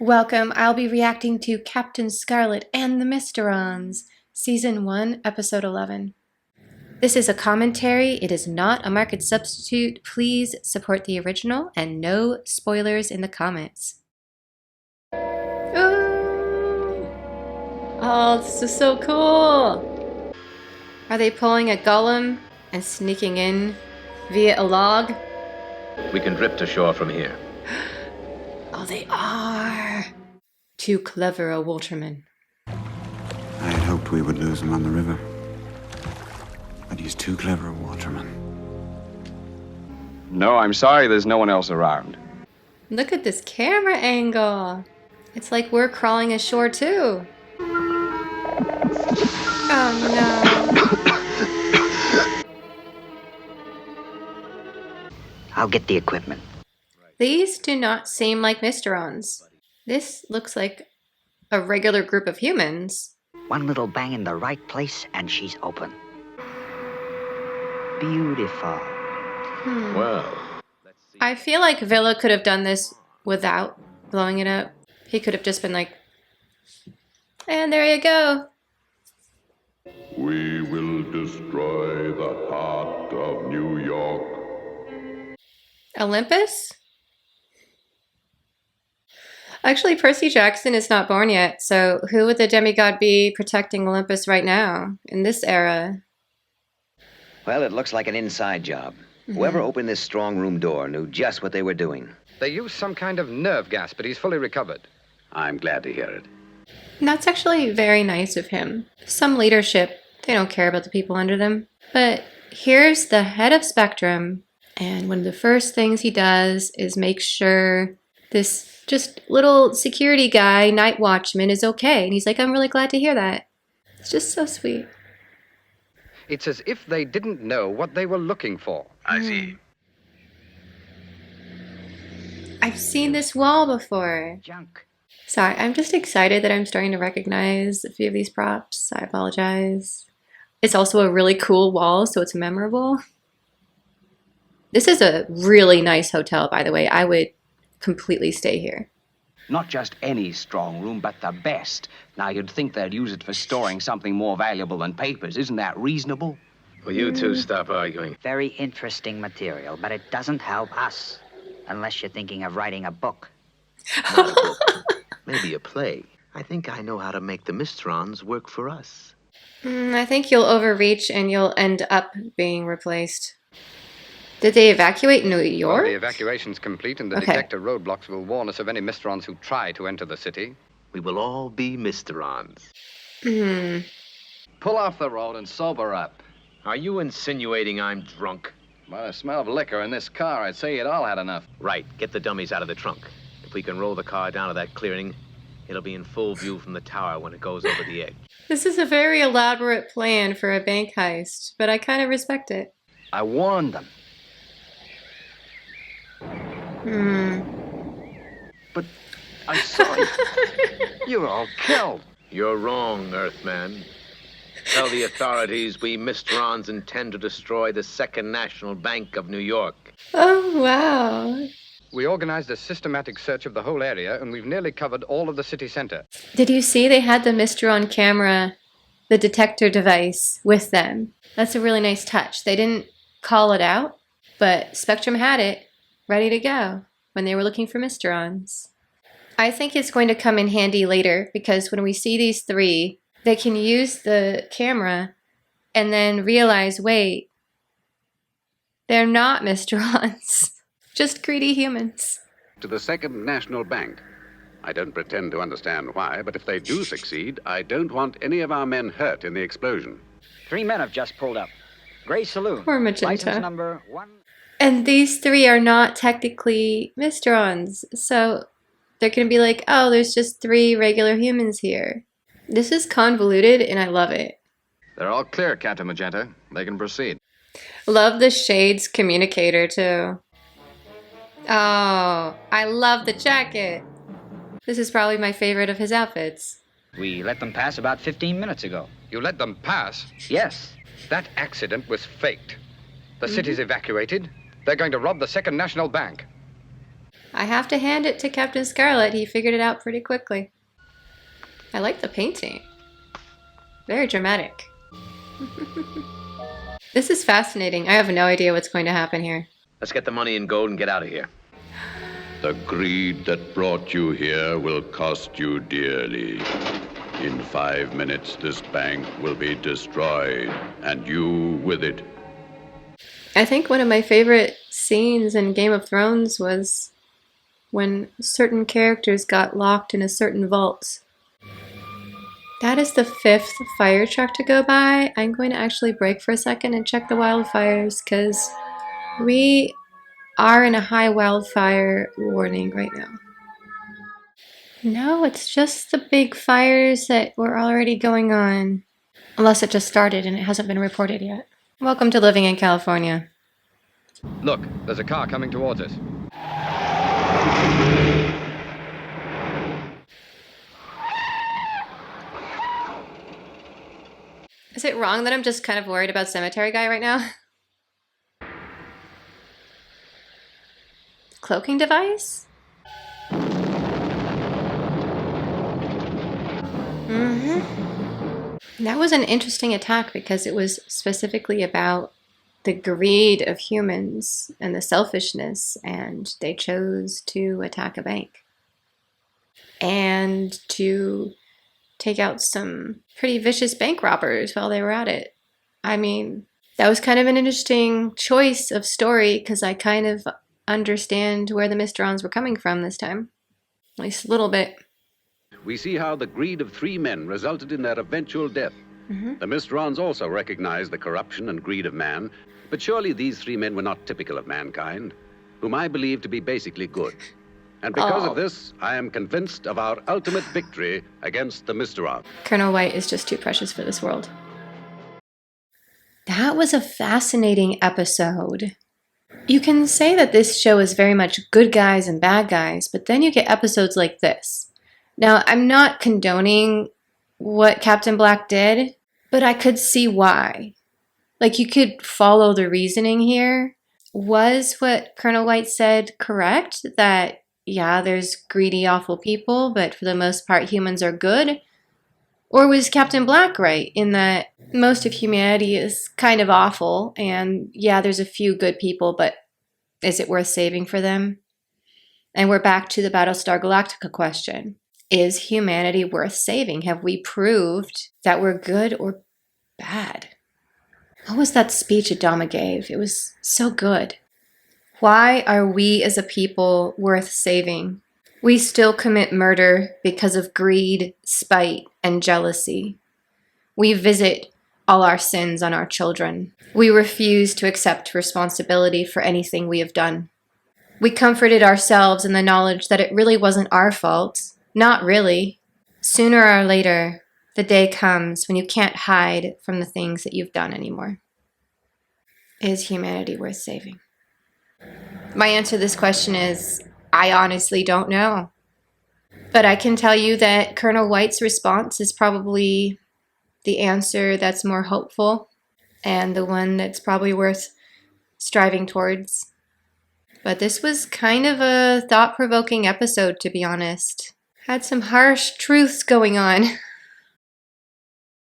Welcome, I'll be reacting to Captain Scarlet and the Mysterons, Season 1, Episode 11. This is a commentary, it is not a market substitute. Please support the original and no spoilers in the comments. Oh, this is so cool! Are they pulling a golem and sneaking in via a log? We can drift ashore from here. Oh, they are! Too clever a waterman. I had hoped we would lose him on the river. But he's too clever a waterman. No, I'm sorry, there's no one else around. Look at this camera angle. It's like we're crawling ashore too. Oh no. I'll get the equipment. These do not seem like Mysterons. This looks like a regular group of humans. One little bang in the right place and she's open. Beautiful. Well, I feel like Villa could have done this without blowing it up. He could have just been like, and there you go. We will destroy the heart of New York. Olympus? Actually, Percy Jackson is not born yet, so who would the demigod be protecting Olympus right now, in this era? Well, it looks like an inside job. Whoever opened this strong room door knew just what they were doing. They used some kind of nerve gas, but he's fully recovered. I'm glad to hear it. And that's actually very nice of him. Some leadership, they don't care about the people under them. But here's the head of Spectrum, and one of the first things he does is make sure this just little security guy, night watchman, is okay. And he's like, I'm really glad to hear that. It's just so sweet. It's as if they didn't know what they were looking for. I see. I've seen this wall before. Junk. Sorry, I'm just excited that I'm starting to recognize a few of these props. I apologize. It's also a really cool wall, so it's memorable. This is a really nice hotel, by the way. I would completely stay here. Not just any strong room, but the best. Now, you'd think they'd use it for storing something more valuable than papers. Isn't that reasonable? Will you two stop arguing? Very interesting material, but it doesn't help us. Unless you're thinking of writing a book. Not a book. Maybe a play. I think I know how to make the Mysterons work for us. I think you'll overreach and you'll end up being replaced. Did they evacuate New York? Well, the evacuation's complete, and the detector roadblocks will warn us of any Mysterons who try to enter the city. We will all be Mysterons. Pull off the road and sober up. Are you insinuating I'm drunk? By the smell of liquor in this car, I'd say you'd all had enough. Right, get the dummies out of the trunk. If we can roll the car down to that clearing, it'll be in full view from the tower when it goes over the edge. This is a very elaborate plan for a bank heist, but I kind of respect it. I warned them. But I saw you. You were all killed. You're wrong, Earthman. Tell the authorities we Mysterons intend to destroy the Second National Bank of New York. Oh, wow. We organized a systematic search of the whole area, and we've nearly covered all of the city center. Did you see they had the Mysteron camera, the detector device, with them? That's a really nice touch. They didn't call it out, but Spectrum had it ready to go when they were looking for Mysterons. I think it's going to come in handy later, because when we see these three, they can use the camera and then realize, wait, they're not Mysterons, just greedy humans. To the Second National Bank. I don't pretend to understand why, but if they do succeed, I don't want any of our men hurt in the explosion. 3 men have just pulled up. Gray Saloon. Poor Magenta. License number 1. And these three are not technically Mysterons, so they're going to be like, oh, there's just 3 regular humans here. This is convoluted, and I love it. They're all clear, Captain Magenta. They can proceed. Love the Shades communicator, too. Oh, I love the jacket. This is probably my favorite of his outfits. We let them pass about 15 minutes ago. You let them pass? Yes. That accident was faked. The city's evacuated. They're going to rob the Second National Bank. I have to hand it to Captain Scarlet. He figured it out pretty quickly. I like the painting. Very dramatic. This is fascinating. I have no idea what's going to happen here. Let's get the money and gold and get out of here. The greed that brought you here will cost you dearly. In 5 minutes, this bank will be destroyed, and you with it. I think one of my favorite scenes in Game of Thrones was when certain characters got locked in a certain vault. That is the 5th fire truck to go by. I'm going to actually break for a second and check the wildfires because we are in a high wildfire warning right now. No, it's just the big fires that were already going on. Unless it just started and it hasn't been reported yet. Welcome to living in California. Look, there's a car coming towards us. Is it wrong that I'm just kind of worried about Cemetery Guy right now? Cloaking device? That was an interesting attack because it was specifically about the greed of humans and the selfishness, and they chose to attack a bank and to take out some pretty vicious bank robbers while they were at it. I mean, that was kind of an interesting choice of story because I kind of understand where the Mysterons were coming from this time. At least a little bit. We see how the greed of 3 men resulted in their eventual death. The Mysterons also recognize the corruption and greed of man, but surely these 3 men were not typical of mankind, whom I believe to be basically good. And because of this, I am convinced of our ultimate victory against the Mysterons. Colonel White is just too precious for this world. That was a fascinating episode. You can say that this show is very much good guys and bad guys, but then you get episodes like this. Now, I'm not condoning what Captain Black did, but I could see why. Like, you could follow the reasoning here. Was what Colonel White said correct? That, yeah, there's greedy, awful people, but for the most part, humans are good? Or was Captain Black right in that most of humanity is kind of awful, and yeah, there's a few good people, but is it worth saving for them? And we're back to the Battlestar Galactica question. Is humanity worth saving? Have we proved that we're good or bad? What was that speech Adama gave? It was so good. Why are we as a people worth saving? We still commit murder because of greed, spite, and jealousy. We visit all our sins on our children. We refuse to accept responsibility for anything we have done. We comforted ourselves in the knowledge that it really wasn't our fault. Not really. Sooner or later, the day comes when you can't hide from the things that you've done anymore. Is humanity worth saving? My answer to this question is, I honestly don't know. But I can tell you that Colonel White's response is probably the answer that's more hopeful and the one that's probably worth striving towards. But this was kind of a thought-provoking episode, to be honest. Had some harsh truths going on.